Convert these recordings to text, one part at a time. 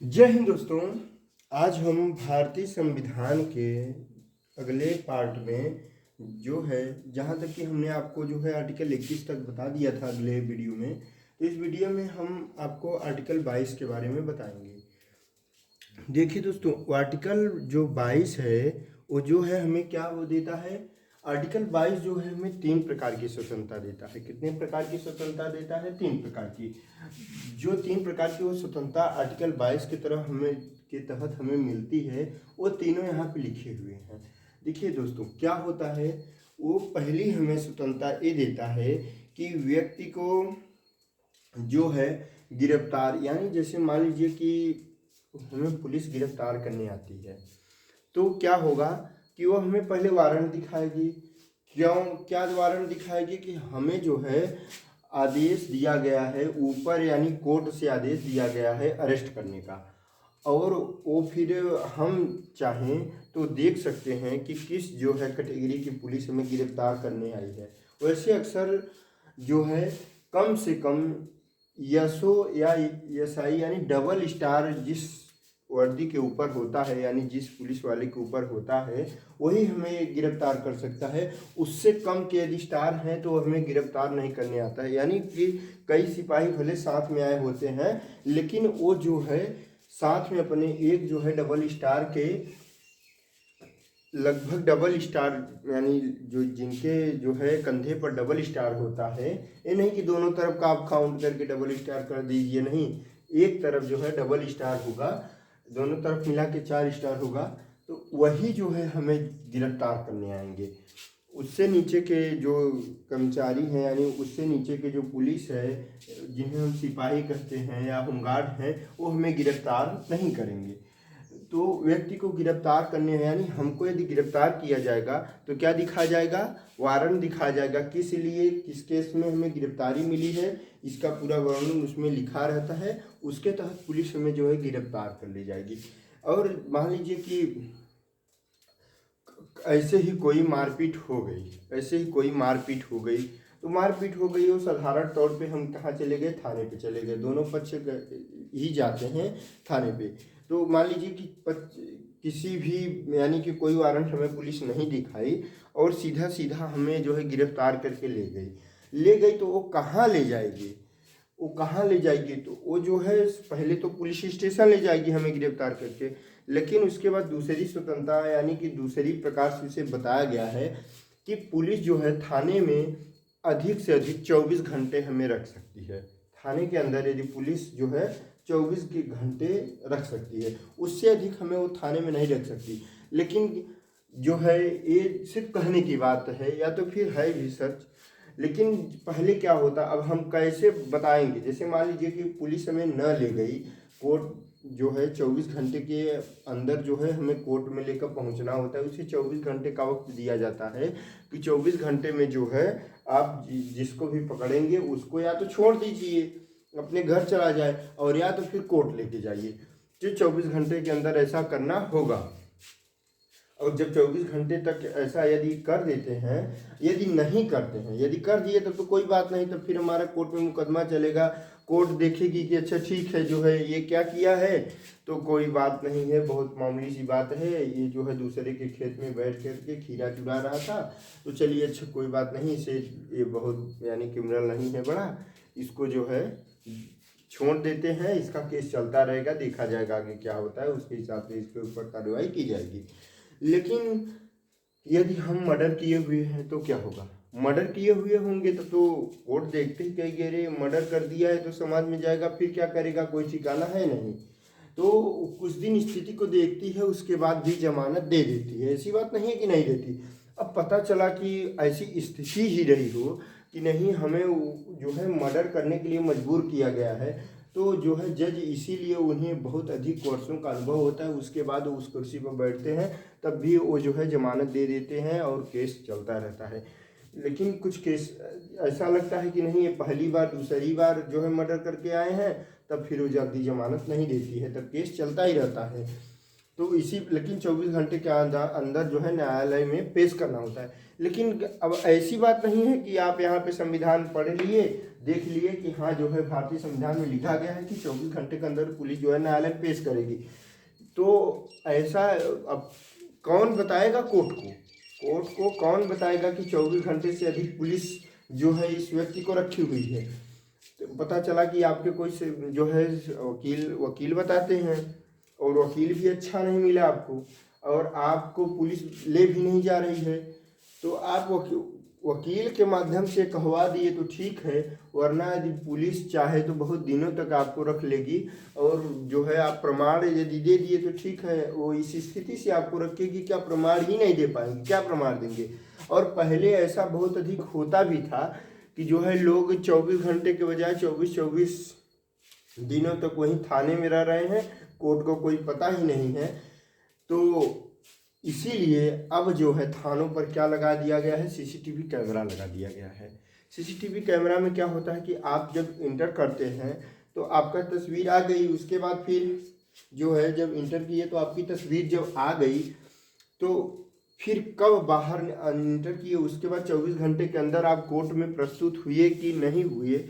जय हिंद दोस्तों। आज हम भारतीय संविधान के अगले पार्ट में जो है, जहाँ तक कि हमने आपको जो है आर्टिकल 21 तक बता दिया था अगले वीडियो में, तो इस वीडियो में हम आपको आर्टिकल 22 के बारे में बताएंगे। देखिए दोस्तों, आर्टिकल जो 22 है वो जो है हमें क्या वो देता है। आर्टिकल 22 जो है हमें 3 प्रकार की स्वतंत्रता देता है। कितने प्रकार की स्वतंत्रता देता है? 3 प्रकार की। जो 3 प्रकार की वो स्वतंत्रता आर्टिकल 22 की तरह के तहत हमें मिलती है, वो तीनों यहाँ पे लिखे हुए हैं। देखिए दोस्तों, क्या होता है, वो पहली हमें स्वतंत्रता ये देता है कि व्यक्ति को जो है गिरफ्तार, यानी जैसे मान लीजिए कि हमें पुलिस गिरफ्तार करने आती है, तो क्या होगा कि वो हमें पहले वारंट दिखाएगी। क्या वारंट दिखाएगी? कि हमें जो है आदेश दिया गया है ऊपर, यानी कोर्ट से आदेश दिया गया है अरेस्ट करने का, और वो फिर हम चाहें तो देख सकते हैं कि किस जो है कैटेगरी की पुलिस हमें गिरफ्तार करने आई है। वैसे अक्सर जो है कम से कम यसो या एसआई यानी डबल स्टार जिस वर्दी के ऊपर होता है, यानी जिस पुलिस वाले के ऊपर होता है, वही हमें गिरफ्तार कर सकता है। उससे कम के यदि स्टार हैं तो हमें गिरफ्तार नहीं करने आता है। यानी कि कई सिपाही भले साथ में आए होते हैं, लेकिन वो जो है साथ में अपने एक जो है डबल स्टार के लगभग डबल स्टार, यानी जो जिनके जो है कंधे पर डबल स्टार होता है, ये नहीं कि दोनों तरफ का आप काउंट करके डबल स्टार कर दीजिए, नहीं, एक तरफ जो है डबल स्टार होगा, दोनों तरफ मिला के 4 स्टार होगा, तो वही जो है हमें गिरफ्तार करने आएंगे। उससे नीचे के जो कर्मचारी हैं, यानी उससे नीचे के जो पुलिस है, जिन्हें हम सिपाही कहते हैं या होमगार्ड हैं, वो हमें गिरफ्तार नहीं करेंगे। तो व्यक्ति को गिरफ्तार करने हैं, यानी हमको यदि गिरफ्तार किया जाएगा तो क्या दिखाया जाएगा? वारंट दिखाया जाएगा। किस लिए, किस केस में हमें गिरफ्तारी मिली है, इसका पूरा वर्णन उसमें लिखा रहता है। उसके तहत पुलिस हमें जो है गिरफ्तार कर ली जाएगी। और मान लीजिए कि ऐसे ही कोई मारपीट हो गई, तो मारपीट हो गई, वो साधारण तौर पे हम कहाँ चले गए? थाने पे चले गए। दोनों पक्ष ही जाते हैं थाने पे। तो मान लीजिए कि किसी भी, यानी कि कोई वारंट हमें पुलिस नहीं दिखाई और सीधा सीधा हमें जो है गिरफ्तार करके ले गई, तो वो कहाँ ले जाएगी? तो वो जो है पहले तो पुलिस स्टेशन ले जाएगी हमें गिरफ्तार करके, लेकिन उसके बाद दूसरी स्वतंत्रता, यानी कि दूसरी प्रकार से उसे बताया गया है कि पुलिस जो है थाने में अधिक से अधिक 24 घंटे हमें रख सकती है। थाने के अंदर यदि पुलिस जो है 24 घंटे रख सकती है, उससे अधिक हमें वो थाने में नहीं रख सकती। लेकिन जो है ये सिर्फ कहने की बात है, या तो फिर है भी सच। लेकिन पहले क्या होता, अब हम कैसे बताएंगे? जैसे मान लीजिए कि पुलिस हमें न ले गई, कोर्ट जो है 24 घंटे के अंदर जो है हमें कोर्ट में लेकर पहुंचना होता है। उसे 24 घंटे का वक्त दिया जाता है कि 24 घंटे में जो है आप जिसको भी पकड़ेंगे उसको या तो छोड़ दीजिए, अपने घर चला जाए, और या तो फिर कोर्ट लेके जाइए। जो 24 घंटे के अंदर ऐसा करना होगा। और जब 24 घंटे तक ऐसा यदि कर देते हैं, यदि नहीं करते हैं, यदि कर दिए तब तो कोई बात नहीं, तब फिर हमारा कोर्ट में मुकदमा चलेगा। कोर्ट देखेगी कि अच्छा ठीक है, जो है ये क्या किया है, तो कोई बात नहीं है, बहुत मामूली सी बात है, ये जो है दूसरे के खेत में बैठ कर के खीरा चुरा रहा था, तो चलिए अच्छा कोई बात नहीं, इसे ये बहुत यानी क्रिमिनल नहीं है बड़ा, इसको जो है छोड़ देते हैं, इसका केस चलता रहेगा, देखा जाएगा आगे क्या होता है, उसके हिसाब से इसके ऊपर कार्रवाई की जाएगी। लेकिन यदि हम मर्डर किए हुए हैं तो क्या होगा? मर्डर किए हुए होंगे तो कोर्ट देखते ही कहेगी अरे मर्डर कर दिया है, तो समाज में जाएगा, फिर क्या करेगा, कोई ठिकाना है नहीं। तो कुछ दिन स्थिति को देखती है, उसके बाद भी जमानत दे देती है। ऐसी बात नहीं है कि नहीं देती। अब पता चला कि ऐसी स्थिति ही रही हो कि नहीं, हमें जो है मर्डर करने के लिए मजबूर किया गया है, तो जो है जज इसीलिए उन्हें बहुत अधिक वर्षों का अनुभव होता है, उसके बाद वो उस कुर्सी पर बैठते हैं, तब भी वो जो है जमानत दे देते हैं और केस चलता रहता है। लेकिन कुछ केस ऐसा लगता है कि नहीं, ये पहली बार दूसरी बार जो है मर्डर करके आए हैं, तब फिर वो जल्दी जमानत नहीं देती है, तब केस चलता ही रहता है। तो इसी लेकिन 24 घंटे के अंदर अंदर जो है न्यायालय में पेश करना होता है। लेकिन अब ऐसी बात नहीं है कि आप यहाँ पे संविधान पढ़ लिए, देख लिए कि हाँ जो है भारतीय संविधान में लिखा गया है कि 24 घंटे के अंदर पुलिस जो है न्यायालय में पेश करेगी। तो ऐसा अब कौन बताएगा कोर्ट को कौन बताएगा कि 24 घंटे से अधिक पुलिस जो है इस व्यक्ति को रखी हुई है। तो पता चला कि आपके कोई से जो है वकील बताते हैं और वकील भी अच्छा नहीं मिला आपको, और आपको पुलिस ले भी नहीं जा रही है, तो आप वकील के माध्यम से कहवा दिए तो ठीक है, वरना यदि पुलिस चाहे तो बहुत दिनों तक आपको रख लेगी, और जो है आप प्रमाण यदि दे दिए तो ठीक है, वो इस स्थिति से आपको रखेगी क्या प्रमाण ही नहीं दे पाएंगे, क्या प्रमाण देंगे। और पहले ऐसा बहुत अधिक होता भी था कि जो है लोग 24 घंटे के बजाय 24 दिनों तक वहीं थाने में रह रहे हैं, कोर्ट को कोई पता ही नहीं है। तो इसीलिए अब जो है थानों पर क्या लगा दिया गया है, सीसीटीवी कैमरा लगा दिया गया है। सीसीटीवी कैमरा में क्या होता है कि आप जब इंटर करते हैं तो आपका तस्वीर आ गई, उसके बाद फिर जो है जब इंटर किए तो आपकी तस्वीर जब आ गई तो फिर कब बाहर इंटर किए, उसके बाद 24 घंटे के अंदर आप कोर्ट में प्रस्तुत हुए कि नहीं हुए,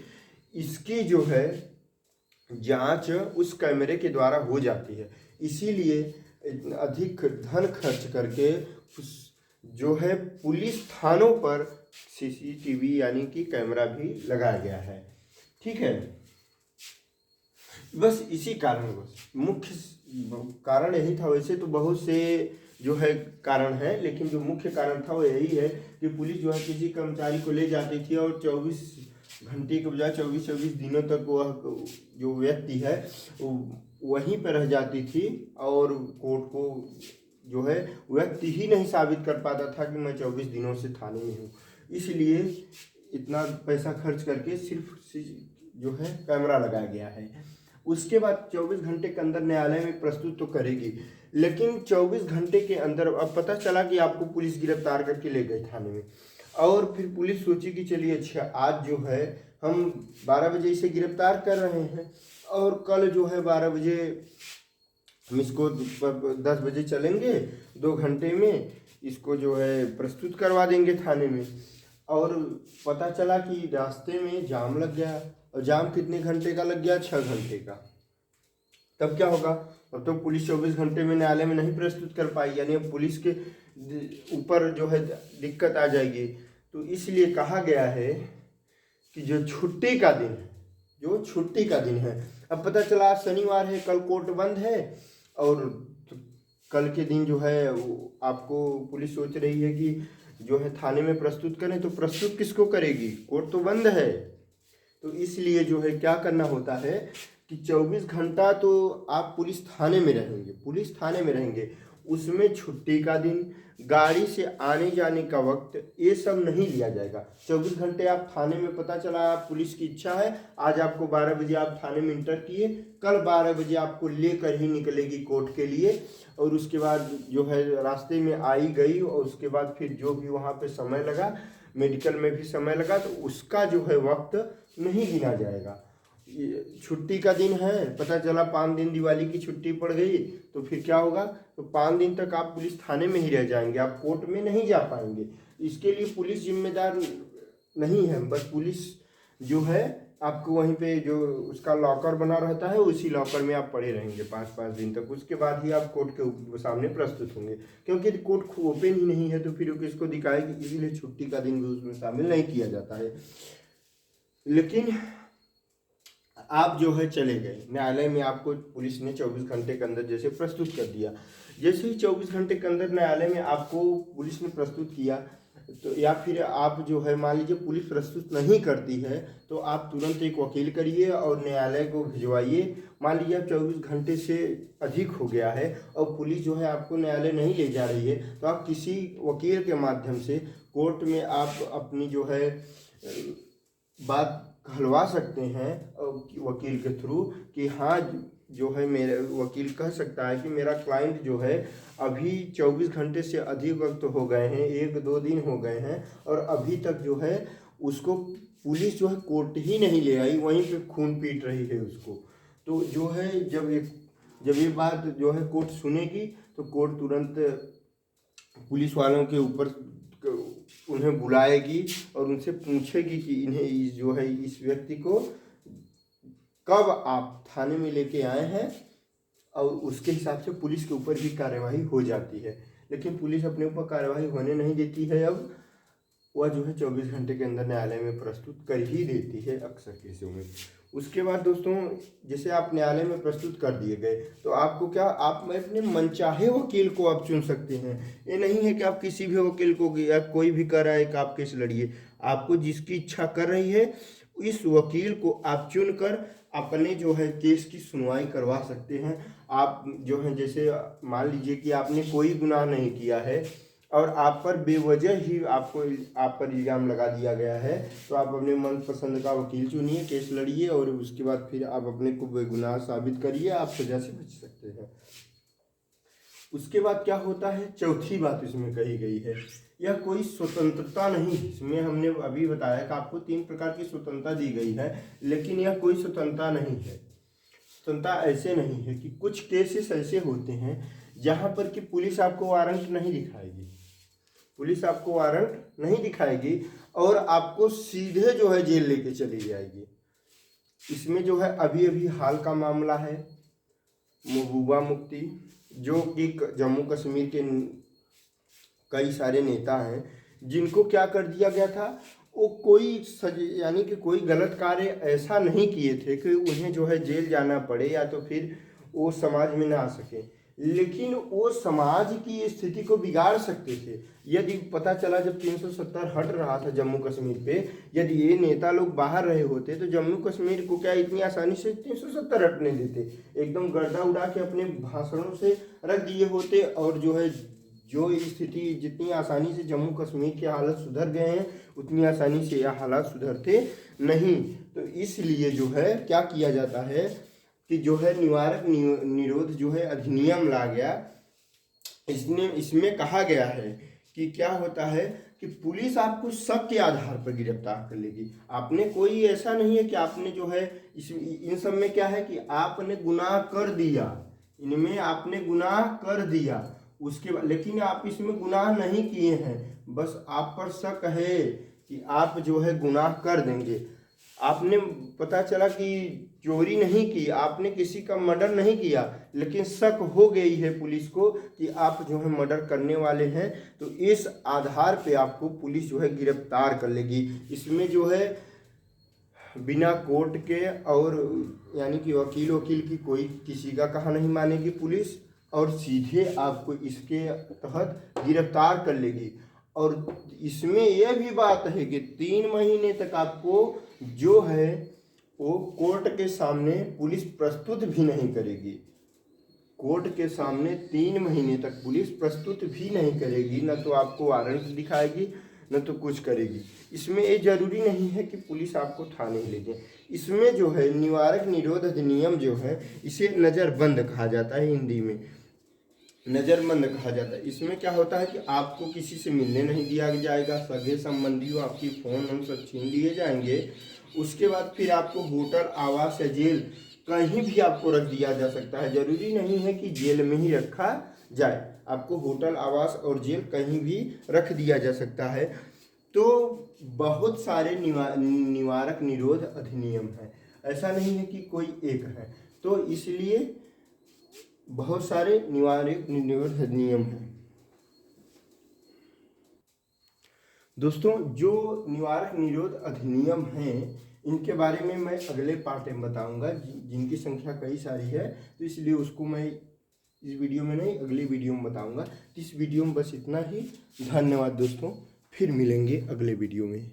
इसकी जो है जांच उस कैमरे के द्वारा हो जाती है। इसीलिए अधिक धन खर्च करके जो है पुलिस थानों पर सीसीटीवी यानी कि कैमरा भी लगाया गया है। ठीक है, बस इसी कारण मुख्य कारण यही था। वैसे तो बहुत से जो है कारण है, लेकिन जो मुख्य कारण था वो यही है कि पुलिस जो है किसी कर्मचारी को ले जाती थी और 24 घंटे के बजाय 24 दिनों तक वह जो व्यक्ति है वहीं पर रह जाती थी, और कोर्ट को जो है व्यक्ति ही नहीं साबित कर पाता था कि मैं 24 दिनों से थाने में हूँ। इसलिए इतना पैसा खर्च करके सिर्फ जो है कैमरा लगाया गया है। उसके बाद 24 घंटे के अंदर न्यायालय में प्रस्तुत तो करेगी, लेकिन 24 घंटे के अंदर अब पता चला कि आपको पुलिस गिरफ्तार करके ले गए थाने में, और फिर पुलिस सोची कि चलिए अच्छा आज जो है हम 12 बजे इसे गिरफ्तार कर रहे हैं और कल जो है 12 बजे हम इसको 10 बजे चलेंगे, 2 घंटे में इसको जो है प्रस्तुत करवा देंगे थाने में। और पता चला कि रास्ते में जाम लग गया, और जाम कितने घंटे का लग गया, 6 घंटे का। तब क्या होगा, अब तो पुलिस 24 घंटे में न्यायालय में नहीं प्रस्तुत कर पाई, यानी अब पुलिस के ऊपर जो है दिक्कत आ जाएगी। तो इसलिए कहा गया है कि जो छुट्टी का दिन है, अब पता चला शनिवार है, कल कोर्ट बंद है, और तो कल के दिन जो है आपको पुलिस सोच रही है कि जो है थाने में प्रस्तुत करें, तो प्रस्तुत किसको करेगी, कोर्ट तो बंद है। तो इसलिए जो है क्या करना होता है कि 24 घंटा तो आप पुलिस थाने में रहेंगे, उसमें छुट्टी का दिन, गाड़ी से आने जाने का वक्त, ये सब नहीं लिया जाएगा। 24 घंटे आप थाने में, पता चला आप पुलिस की इच्छा है आज आपको 12 बजे आप थाने में इंटर किए, कल 12 बजे आपको लेकर ही निकलेगी कोर्ट के लिए, और उसके बाद जो है रास्ते में आई गई, और उसके बाद फिर जो भी वहाँ पे समय लगा, मेडिकल में भी समय लगा, तो उसका जो है वक्त नहीं गिना जाएगा। छुट्टी का दिन है, पता चला 5 दिन दिवाली की छुट्टी पड़ गई, तो फिर क्या होगा, तो 5 दिन तक आप पुलिस थाने में ही रह जाएंगे, आप कोर्ट में नहीं जा पाएंगे। इसके लिए पुलिस जिम्मेदार नहीं है, बस पुलिस जो है आपको वहीं पे जो उसका लॉकर बना रहता है उसी लॉकर में आप पड़े रहेंगे 5-5 दिन तक। उसके बाद ही आप कोर्ट के सामने प्रस्तुत होंगे, क्योंकि कोर्ट ओपन ही नहीं है तो फिर वो किसको दिखाएगी, इसीलिए छुट्टी का दिन भी उसमें शामिल नहीं किया जाता है। लेकिन आप जो है चले गए न्यायालय में, आपको पुलिस ने 24 घंटे के अंदर जैसे प्रस्तुत कर दिया, जैसे ही 24 घंटे के अंदर न्यायालय में आपको पुलिस ने प्रस्तुत किया, तो या फिर आप जो है मान लीजिए पुलिस प्रस्तुत नहीं करती है तो आप तुरंत एक वकील करिए और न्यायालय को भिजवाइए। मान लीजिए आप 24 घंटे से अधिक हो गया है और पुलिस जो है आपको न्यायालय नहीं ले जा रही है, तो आप किसी वकील के माध्यम से कोर्ट में आप अपनी जो है बात कहलवा सकते हैं वकील के थ्रू कि हाँ जो है मेरे वकील कह सकता है कि मेरा क्लाइंट जो है अभी 24 घंटे से अधिक वक्त हो गए हैं, 1-2 दिन हो गए हैं, और अभी तक जो है उसको पुलिस जो है कोर्ट ही नहीं ले आई, वहीं पे खून पीट रही है उसको। तो जो है जब एक जब ये बात जो है कोर्ट सुनेगी तो कोर्ट तुरंत पुलिस वालों के ऊपर उन्हें बुलाएगी और उनसे पूछेगी कि इन्हें जो है इस व्यक्ति को कब आप थाने में लेके आए हैं, और उसके हिसाब से पुलिस के ऊपर भी कार्यवाही हो जाती है। लेकिन पुलिस अपने ऊपर कार्यवाही होने नहीं देती है। अब वह जो है 24 घंटे के अंदर न्यायालय में प्रस्तुत कर ही देती है अक्सर केसों में। उसके बाद दोस्तों, जैसे आप न्यायालय में प्रस्तुत कर दिए गए तो आपको क्या, आप अपने मनचाहे वकील को आप चुन सकते हैं। ये नहीं है कि आप किसी भी वकील को, या कोई भी कर रहा है कि आप केस लड़िए, आपको जिसकी इच्छा कर रही है इस वकील को आप चुनकर अपने जो है केस की सुनवाई करवा सकते हैं। आप जो है, जैसे मान लीजिए कि आपने कोई गुनाह नहीं किया है और आप पर बेवजह ही आप पर इल्ज़ाम लगा दिया गया है, तो आप अपने मनपसंद का वकील चुनिए, केस लड़िए और उसके बाद फिर आप अपने को बेगुनाह साबित करिए, आप सजा से बच सकते हैं। उसके बाद क्या होता है, चौथी बात इसमें कही गई है, यह कोई स्वतंत्रता नहीं। इसमें हमने अभी बताया कि आपको 3 प्रकार की स्वतंत्रता दी गई है, लेकिन यह कोई स्वतंत्रता नहीं है। स्वतंत्रता ऐसे नहीं है कि कुछ केसेस ऐसे होते हैं जहाँ पर कि पुलिस आपको वारंट नहीं दिखाएगी, पुलिस आपको वारंट नहीं दिखाएगी और आपको सीधे जो है जेल लेके चली जाएगी। इसमें जो है अभी अभी हाल का मामला है महबूबा मुफ्ती, जो कि जम्मू कश्मीर के कई सारे नेता हैं जिनको क्या कर दिया गया था, वो कोई यानी कि कोई गलत कार्य ऐसा नहीं किए थे कि उन्हें जो है जेल जाना पड़े या तो फिर वो समाज में ना आ सके, लेकिन वो समाज की स्थिति को बिगाड़ सकते थे। यदि पता चला जब 370 हट रहा था जम्मू कश्मीर पे, यदि ये नेता लोग बाहर रहे होते तो जम्मू कश्मीर को क्या इतनी आसानी से 370 हटने देते, एकदम गर्दा उड़ा के अपने भाषणों से रख दिए होते। और जो है जो स्थिति जितनी आसानी से जम्मू कश्मीर के हालत सुधर गए हैं उतनी आसानी से यह हालात सुधरते नहीं। तो इसलिए जो है क्या किया जाता है कि जो है निवारक निरोध जो है अधिनियम ला गया। इसमें कहा गया है कि क्या होता है कि पुलिस आपको शक के आधार पर गिरफ्तार कर लेगी। आपने कोई ऐसा नहीं है कि आपने जो है इन सब में क्या है कि आपने गुनाह कर दिया, इनमें आपने गुनाह कर दिया उसके बाद, लेकिन आप इसमें गुनाह नहीं किए हैं, बस आप पर शक है कि आप जो है गुनाह कर देंगे। आपने पता चला कि चोरी नहीं की, आपने किसी का मर्डर नहीं किया, लेकिन शक हो गई है पुलिस को कि आप जो है मर्डर करने वाले हैं, तो इस आधार पे आपको पुलिस जो है गिरफ्तार कर लेगी। इसमें जो है बिना कोर्ट के और यानी कि वकील की कोई किसी का कहा नहीं मानेगी पुलिस, और सीधे आपको इसके तहत गिरफ्तार कर लेगी। और इसमें यह भी बात है कि 3 महीने तक आपको जो है वो कोर्ट के सामने पुलिस प्रस्तुत भी नहीं करेगी। कोर्ट के सामने 3 महीने तक पुलिस प्रस्तुत भी नहीं करेगी, न तो आपको वारंट दिखाएगी न तो कुछ करेगी। इसमें ये जरूरी नहीं है कि पुलिस आपको थाने ले जाए। इसमें जो है निवारक निरोध अधिनियम जो है इसे नज़रबंद कहा जाता है, हिंदी में नज़रबंद कहा जाता है। इसमें क्या होता है कि आपको किसी से मिलने नहीं दिया जाएगा, सगे संबंधियों आपकी फ़ोन हम सब छीन लिए जाएंगे। उसके बाद फिर आपको होटल, आवास या जेल कहीं भी आपको रख दिया जा सकता है। ज़रूरी नहीं है कि जेल में ही रखा जाए, आपको होटल, आवास और जेल कहीं भी रख दिया जा सकता है। तो बहुत सारे निवारक निरोध अधिनियम है, ऐसा नहीं है कि कोई एक है। तो इसलिए बहुत सारे निवारक निरोध अधिनियम हैं। दोस्तों, जो निवारक निरोध अधिनियम हैं इनके बारे में मैं अगले पार्ट में बताऊंगा, जिनकी संख्या कई सारी है, तो इसलिए उसको मैं इस वीडियो में नहीं अगली वीडियो में बताऊंगा। इस वीडियो में बस इतना ही। धन्यवाद दोस्तों, फिर मिलेंगे अगले वीडियो में।